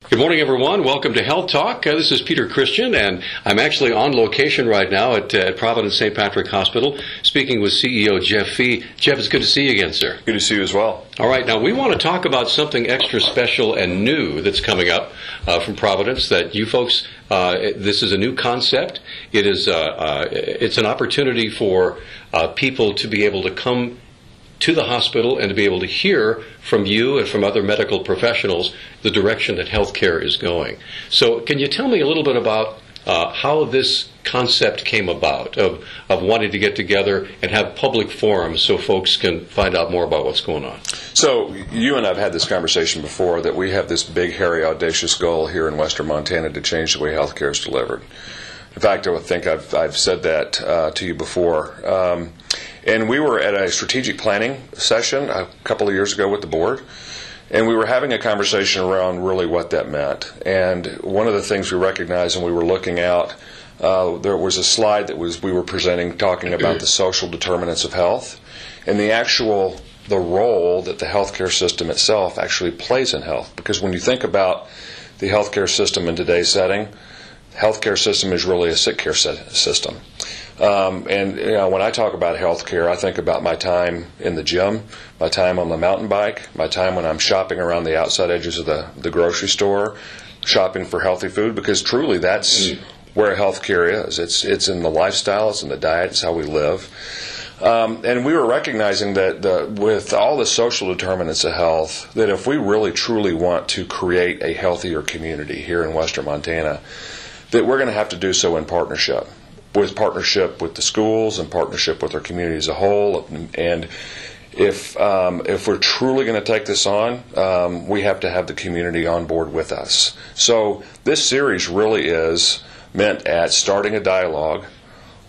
Good morning, everyone. Welcome to Health Talk. This is Peter Christian, and I'm actually on location right now at Providence St. Patrick Hospital, speaking with CEO Jeff Fee. Jeff, it's good to see you again, sir. Good to see you as well. All right. Now, we want to talk about something extra special and new that's coming up from Providence that you folks, this is a new concept. It is it's an opportunity for people to be able to come to the hospital and to be able to hear from you and from other medical professionals the direction that healthcare is going. So can you tell me a little bit about how this concept came about of wanting to get together and have public forums so folks can find out more about what's going on? So you and I have had this conversation before that we have this big, hairy, audacious goal here in western Montana to change the way healthcare is delivered. In fact, I think I've said that to you before. And we were at a strategic planning session a couple of years ago with the board, and we were having a conversation around really what that meant. And one of the things we recognized when we were looking out, there was a slide that we were presenting talking about the social determinants of health and the role that the healthcare system itself actually plays in health. Because when you think about the healthcare system in today's setting, healthcare system is really a sick care system. And when I talk about healthcare, I think about my time in the gym, my time on the mountain bike, my time when I'm shopping around the outside edges of the grocery store, shopping for healthy food, because truly that's where healthcare is. It's in the lifestyle, it's in the diet, it's how we live. And we were recognizing that with all the social determinants of health, that if we really truly want to create a healthier community here in western Montana, that we're going to have to do so in partnership with the schools and partnership with our community as a whole. And if we're truly going to take this on, we have to have the community on board with us. So this series really is meant at starting a dialogue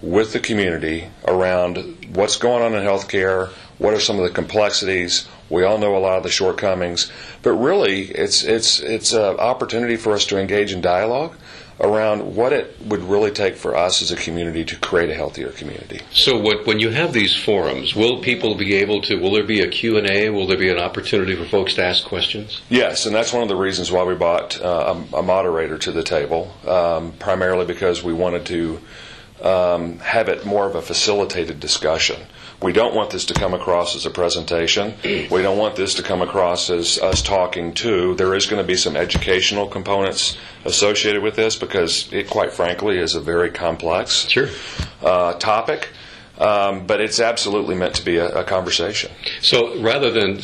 with the community around what's going on in healthcare, what are some of the complexities. We all know a lot of the shortcomings, but really it's an opportunity for us to engage in dialogue around what it would really take for us as a community to create a healthier community. So when you have these forums, will people be able to, will there be a Q&A? Will there be an opportunity for folks to ask questions? Yes, and that's one of the reasons why we brought a moderator to the table, primarily because we wanted to have it more of a facilitated discussion. We don't want this to come across as a presentation. We don't want this to come across as us talking to. There is going to be some educational components associated with this because it, quite frankly, is a very complex topic. But it's absolutely meant to be a conversation. So rather than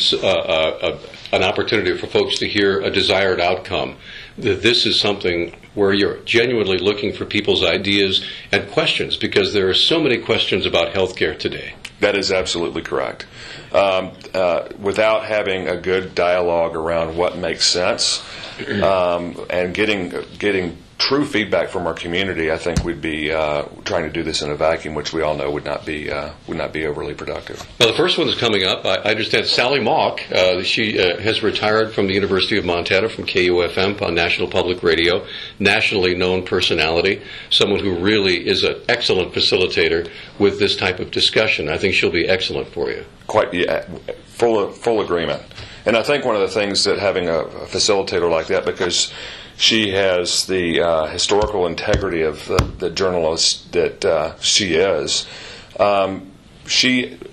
an opportunity for folks to hear a desired outcome, this is something where you're genuinely looking for people's ideas and questions, because there are so many questions about healthcare today. That is absolutely correct. Without having a good dialogue around what makes sense and getting true feedback from our community, I think we'd be trying to do this in a vacuum, which we all know would not be overly productive. Now, the first one is coming up. I understand Sally Mauk. She has retired from the University of Montana from KUFM on National Public Radio, nationally known personality, someone who really is an excellent facilitator with this type of discussion. I think she'll be excellent for you. Full agreement. And I think one of the things that having a facilitator like that, because she has the historical integrity of the journalist that she is. In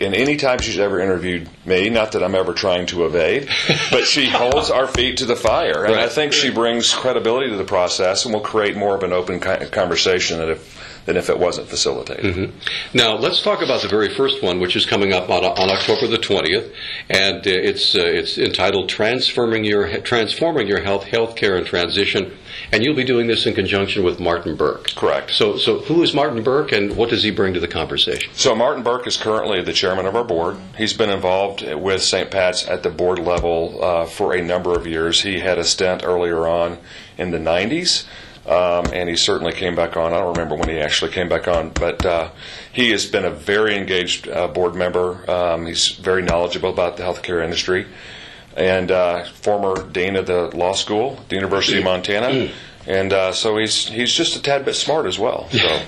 any time she's ever interviewed me, not that I'm ever trying to evade, but she holds our feet to the fire. And I think she brings credibility to the process and will create more of an open conversation than if it wasn't facilitated. Mm-hmm. Now, let's talk about the very first one, which is coming up on October the 20th, and it's entitled Transforming Your Healthcare and Transition, and you'll be doing this in conjunction with Martin Burke. Correct. So who is Martin Burke, and what does he bring to the conversation? So Martin Burke is currently the chairman of our board. He's been involved with St. Pat's at the board level for a number of years. He had a stint earlier on in the 90s. And he certainly came back on. I don't remember when he actually came back on, but he has been a very engaged board member. He's very knowledgeable about the healthcare industry, and former dean of the law school at the University of Montana. And so he's just a tad bit smart as well. So.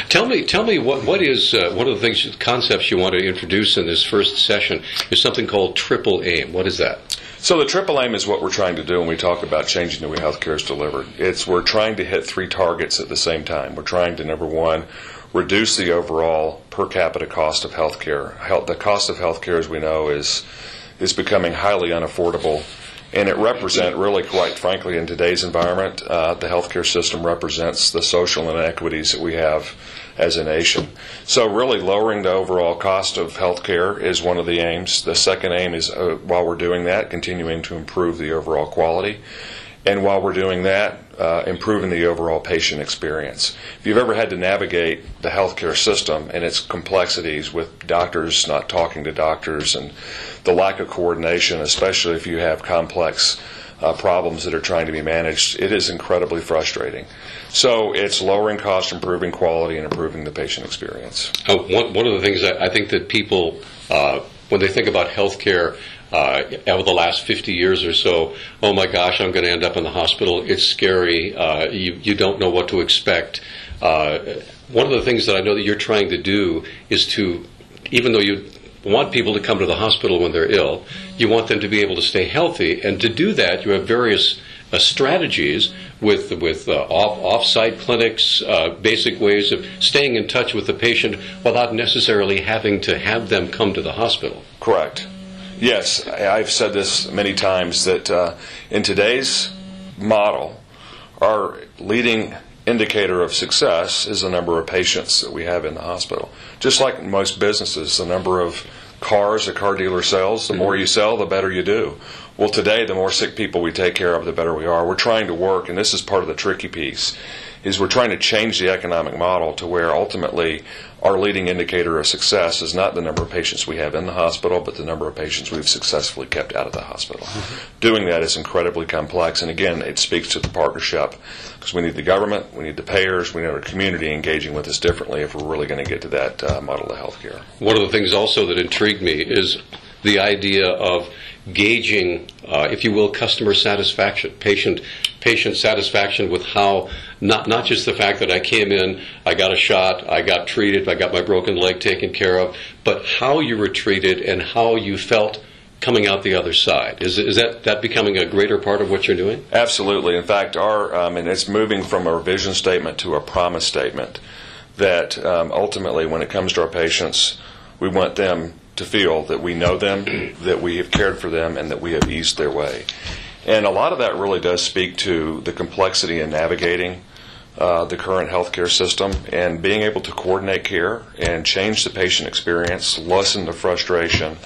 Tell me what is one of the concepts you want to introduce in this first session is something called triple aim. What is that? So the triple aim is what we're trying to do when we talk about changing the way healthcare is delivered. We're trying to hit three targets at the same time. We're trying to, number one, reduce the overall per capita cost of healthcare. The cost of healthcare, as we know, is becoming highly unaffordable, and it represents, really, quite frankly, in today's environment, the healthcare system represents the social inequities that we have as a nation. So really lowering the overall cost of healthcare is one of the aims. The second aim is, while we're doing that, continuing to improve the overall quality. And while we're doing that, improving the overall patient experience. If you've ever had to navigate the healthcare system and its complexities with doctors not talking to doctors and the lack of coordination, especially if you have complex problems that are trying to be managed, it is incredibly frustrating. So it's lowering cost, improving quality, and improving the patient experience. One of the things that I think that people, when they think about healthcare, over the last 50 years or so, oh my gosh, I'm going to end up in the hospital. It's scary. You don't know what to expect. One of the things that I know that you're trying to do is to, even though you want people to come to the hospital when they're ill, you want them to be able to stay healthy. And to do that, you have various strategies with off-site clinics, basic ways of staying in touch with the patient without necessarily having to have them come to the hospital. Correct. Yes, I've said this many times that in today's model, our leading indicator of success is the number of patients that we have in the hospital. Just like in most businesses, the number of cars a car dealer sells, the more you sell, the better you do. Well, today, the more sick people we take care of, the better we are. We're trying to work, and this is part of the tricky piece, is we're trying to change the economic model to where ultimately our leading indicator of success is not the number of patients we have in the hospital, but the number of patients we've successfully kept out of the hospital. Doing that is incredibly complex, and again, it speaks to the partnership, because we need the government, we need the payers, we need our community engaging with us differently if we're really going to get to that model of healthcare. One of the things also that intrigued me is the idea of gauging, if you will, customer satisfaction, patient satisfaction with how, not just the fact that I came in, I got a shot, I got treated, I got my broken leg taken care of, but how you were treated and how you felt coming out the other side. Is that becoming a greater part of what you're doing? Absolutely. In fact, and it's moving from a vision statement to a promise statement that ultimately, when it comes to our patients, we want them to feel that we know them, that we have cared for them, and that we have eased their way. And a lot of that really does speak to the complexity in navigating the current healthcare system and being able to coordinate care and change the patient experience, lessen the frustration,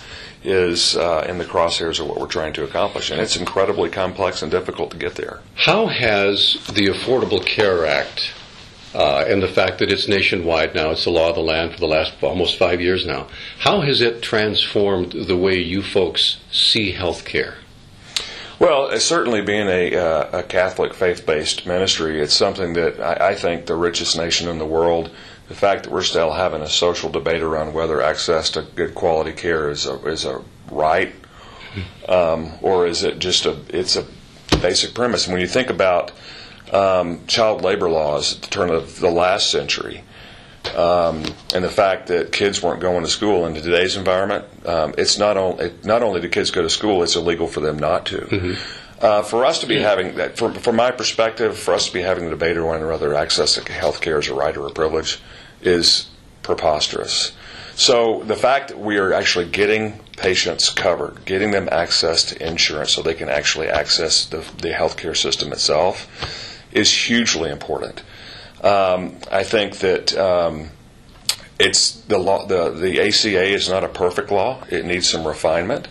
is in the crosshairs of what we're trying to accomplish. And it's incredibly complex and difficult to get there. How has the Affordable Care Act and the fact that it's nationwide now, it's the law of the land for the last almost 5 years now, how has it transformed the way you folks see health care? Well, certainly being a Catholic faith-based ministry, it's something that I think the richest nation in the world, the fact that we're still having a social debate around whether access to good quality care is a right, or is it just it's a basic premise. And when you think about child labor laws at the turn of the last century, and the fact that kids weren't going to school in today's environment, it's not only do kids go to school, it's illegal for them not to. Mm-hmm. For us to be having that, from my perspective, for us to be having the debate around whether access to health care is a right or a privilege is preposterous. So the fact that we are actually getting patients covered, getting them access to insurance so they can actually access the health care system itself is hugely important. I think that it's the law. The ACA is not a perfect law. It needs some refinement.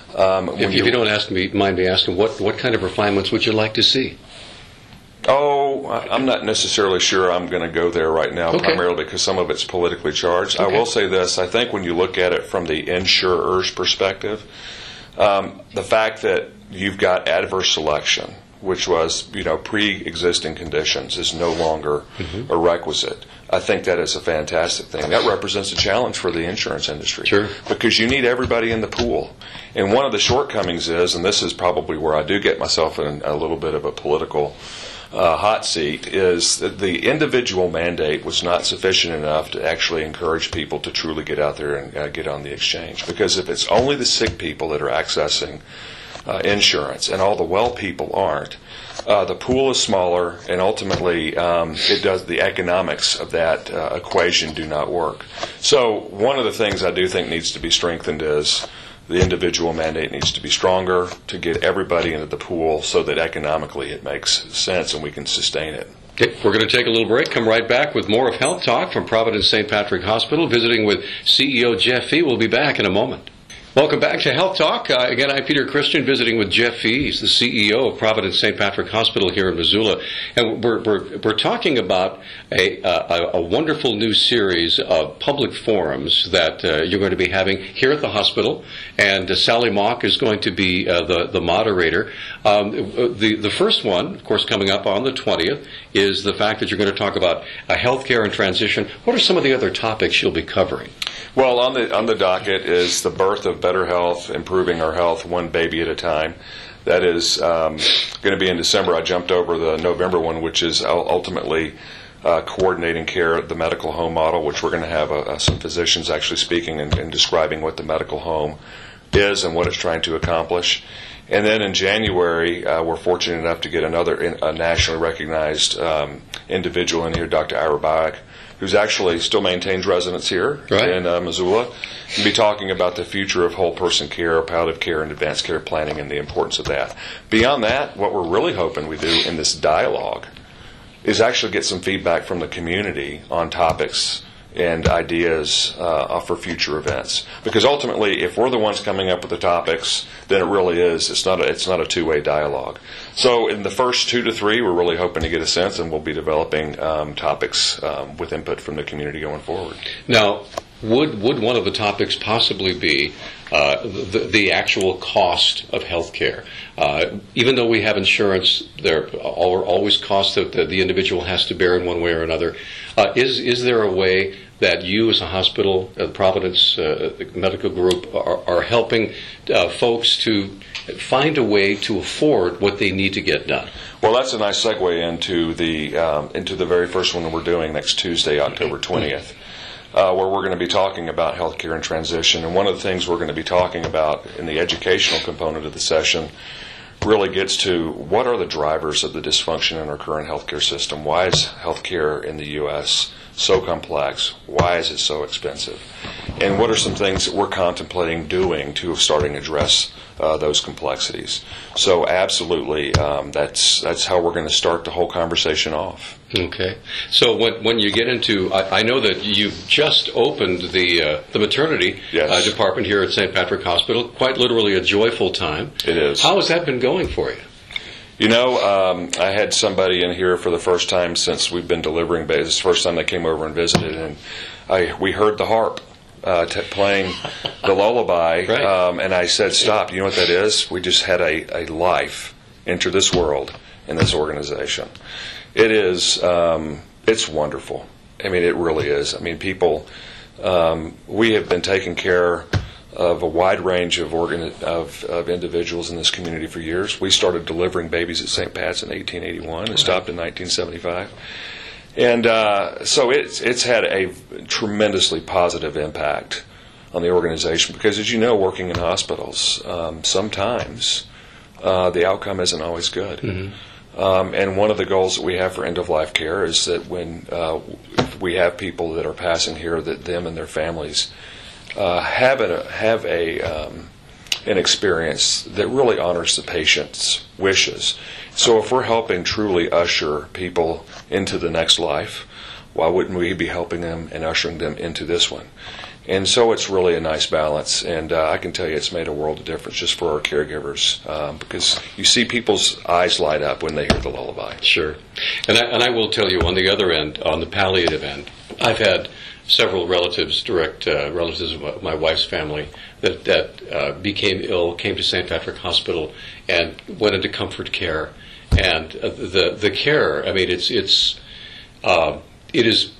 If you don't mind me asking, what kind of refinements would you like to see? Oh, I'm not necessarily sure I'm going to go there right now, okay, primarily because some of it's politically charged. Okay. I will say this. I think when you look at it from the insurer's perspective, the fact that you've got adverse selection, which was, pre-existing conditions, is no longer mm-hmm. a requisite. I think that is a fantastic thing. That represents a challenge for the insurance industry. Sure. Because you need everybody in the pool. And one of the shortcomings is, and this is probably where I do get myself in a little bit of a political hot seat, is that the individual mandate was not sufficient enough to actually encourage people to truly get out there and get on the exchange. Because if it's only the sick people that are accessing insurance, and all the well people aren't, the pool is smaller, and ultimately the economics of that equation do not work. So one of the things I do think needs to be strengthened is the individual mandate needs to be stronger to get everybody into the pool so that economically it makes sense and we can sustain it. Okay, we're going to take a little break, come right back with more of Health Talk from Providence St. Patrick Hospital, visiting with CEO Jeff Fee. We'll be back in a moment. Welcome back to Health Talk. Again, I'm Peter Christian, visiting with Jeff Fee. He's the CEO of Providence St. Patrick Hospital here in Missoula. And we're talking about a wonderful new series of public forums that you're going to be having here at the hospital. And Sally Mauk is going to be the moderator. The first one, of course, coming up on the 20th, is the fact that you're going to talk about healthcare and transition. What are some of the other topics you'll be covering? Well, on the docket is the birth of better health, improving our health one baby at a time. That is going to be in December. I jumped over the November one, which is ultimately coordinating care at the medical home model, which we're going to have some physicians actually speaking and describing what the medical home is and what it's trying to accomplish. And then in January, we're fortunate enough to get another nationally recognized individual in here, Dr. Ira Mauk, who's actually still maintains residence here in Missoula, and be talking about the future of whole person care, palliative care, and advanced care planning and the importance of that. Beyond that, what we're really hoping we do in this dialogue is actually get some feedback from the community on topics and ideas for future events. Because ultimately, if we're the ones coming up with the topics, then it really is. It's not a two-way dialogue. So in the first 2 to 3, we're really hoping to get a sense, and we'll be developing topics with input from the community going forward. Now, would one of the topics possibly be the actual cost of health care? Even though we have insurance, there are always costs that the individual has to bear in one way or another. Is there a way that you as a hospital, Providence Medical Group, are helping folks to find a way to afford what they need to get done? Well, that's a nice segue into the very first one that we're doing next Tuesday, October 20th. Where we're going to be talking about healthcare and transition. And one of the things we're going to be talking about in the educational component of the session really gets to what are the drivers of the dysfunction in our current healthcare system. Why is healthcare in the U.S. so complex? Why is it so expensive? And what are some things that we're contemplating doing to starting to address those complexities? So absolutely, that's how we're going to start the whole conversation off. Okay. So when you get into, I know that you've just opened the maternity department here at St. Patrick Hospital. Quite literally a joyful time. It is. How has that been going for you? You know, I had somebody in here for the first time since we've been delivering babies. It's the first time they came over and visited, and we heard the harp playing the lullaby, and I said, stop, you know what that is? We just had a life enter this world in this organization. It is, it's wonderful. I mean, it really is. I mean, people, we have been taking care of a wide range of individuals in this community for years. We started delivering babies at St. Pat's in 1881 and stopped in 1975. And so it's had a tremendously positive impact on the organization because, as you know, working in hospitals, sometimes the outcome isn't always good. Mm-hmm. And one of the goals that we have for end-of-life care is that when we have people that are passing here, that them and their families have an experience that really honors the patient's wishes. So if we're helping truly usher people into the next life, why wouldn't we be helping them and ushering them into this one? And so it's really a nice balance, and I can tell you it's made a world of difference just for our caregivers because you see people's eyes light up when they hear the lullaby. Sure. And I will tell you, on the other end, on the palliative end, I've had several relatives, direct relatives of my wife's family, that became ill, came to St. Patrick Hospital, and went into comfort care. And the care, I mean, it is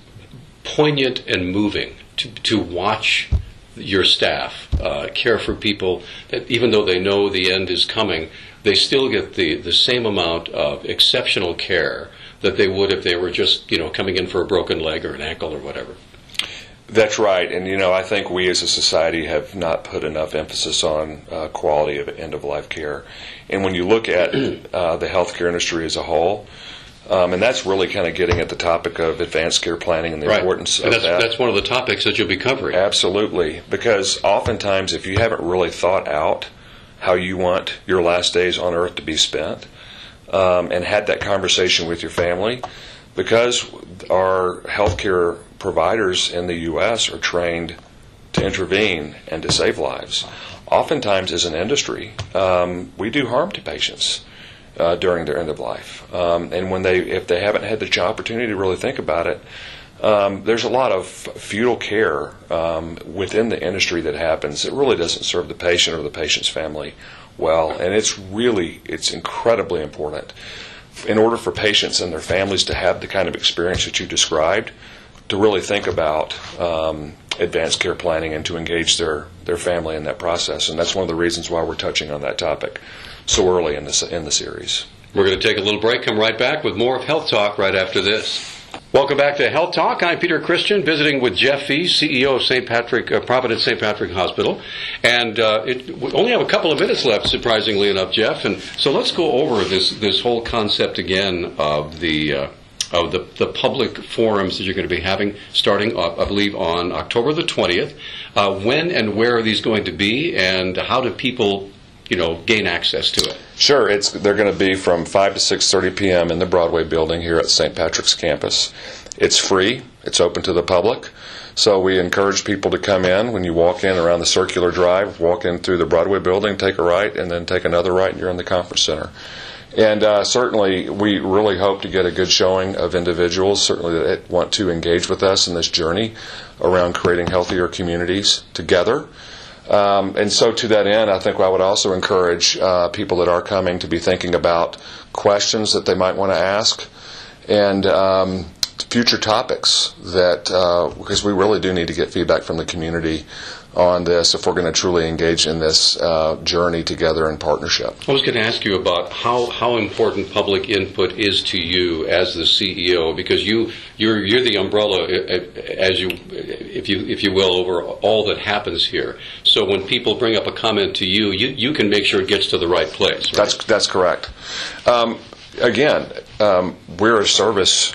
poignant and moving to watch your staff care for people that, even though they know the end is coming, they still get the same amount of exceptional care that they would if they were just coming in for a broken leg or an ankle or whatever. That's right, and I think we as a society have not put enough emphasis on quality of end-of-life care. And when you look at the healthcare industry as a whole, and that's really kind of getting at the topic of advanced care planning and the importance of that. That's one of the topics that you'll be covering. Absolutely, because oftentimes if you haven't really thought out how you want your last days on earth to be spent, and had that conversation with your family, because our healthcare providers in the U.S. are trained to intervene and to save lives. Oftentimes, as an industry, we do harm to patients during their end of life, and if they haven't had the opportunity to really think about it, there's a lot of futile care within the industry that happens. It really doesn't serve the patient or the patient's family well, and it's incredibly important in order for patients and their families to have the kind of experience that you described, to really think about advanced care planning and to engage their family in that process. And that's one of the reasons why we're touching on that topic so early in the series. We're going to take a little break, come right back with more of Health Talk right after this. Welcome back to Health Talk. I'm Peter Christian, visiting with Jeff Fee, CEO of Providence St. Patrick Hospital. And we only have a couple of minutes left, surprisingly enough, Jeff. And so let's go over this whole concept again of the public forums that you're going to be having starting, I believe, on October the 20th. When and where are these going to be, and how do people gain access to it? Sure. They're going to be from 5 to 6:30 p.m. in the Broadway building here at St. Patrick's campus. It's free. It's open to the public. So we encourage people to come in. When you walk in around the circular drive, walk in through the Broadway building, take a right, and then take another right, and you're in the conference center. And certainly we really hope to get a good showing of individuals, certainly that want to engage with us in this journey around creating healthier communities together. And so to that end, I think I would also encourage people that are coming to be thinking about questions that they might want to ask, and future topics that, because we really do need to get feedback from the community on this if we're going to truly engage in this journey together in partnership. I was going to ask you about how important public input is to you as the CEO, because you're the umbrella, if you will, over all that happens here. So when people bring up a comment to you, you can make sure it gets to the right place. Right? That's correct. Again, we're a service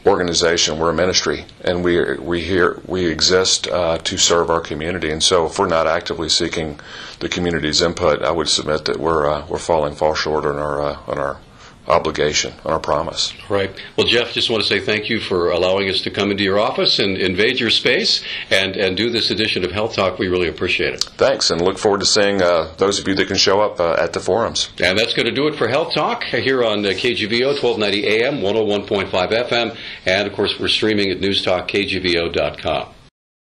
organization, we're a ministry, and we exist to serve our community. And so if we're not actively seeking the community's input, I would submit that we're falling far short on our obligation, on our promise. Right. Well, Jeff, just want to say thank you for allowing us to come into your office and invade your space and do this edition of Health Talk. We really appreciate it. Thanks, and look forward to seeing those of you that can show up at the forums. And that's going to do it for Health Talk here on KGVO 1290 AM, 101.5 FM, and of course we're streaming at Newstalk, KGVO.com.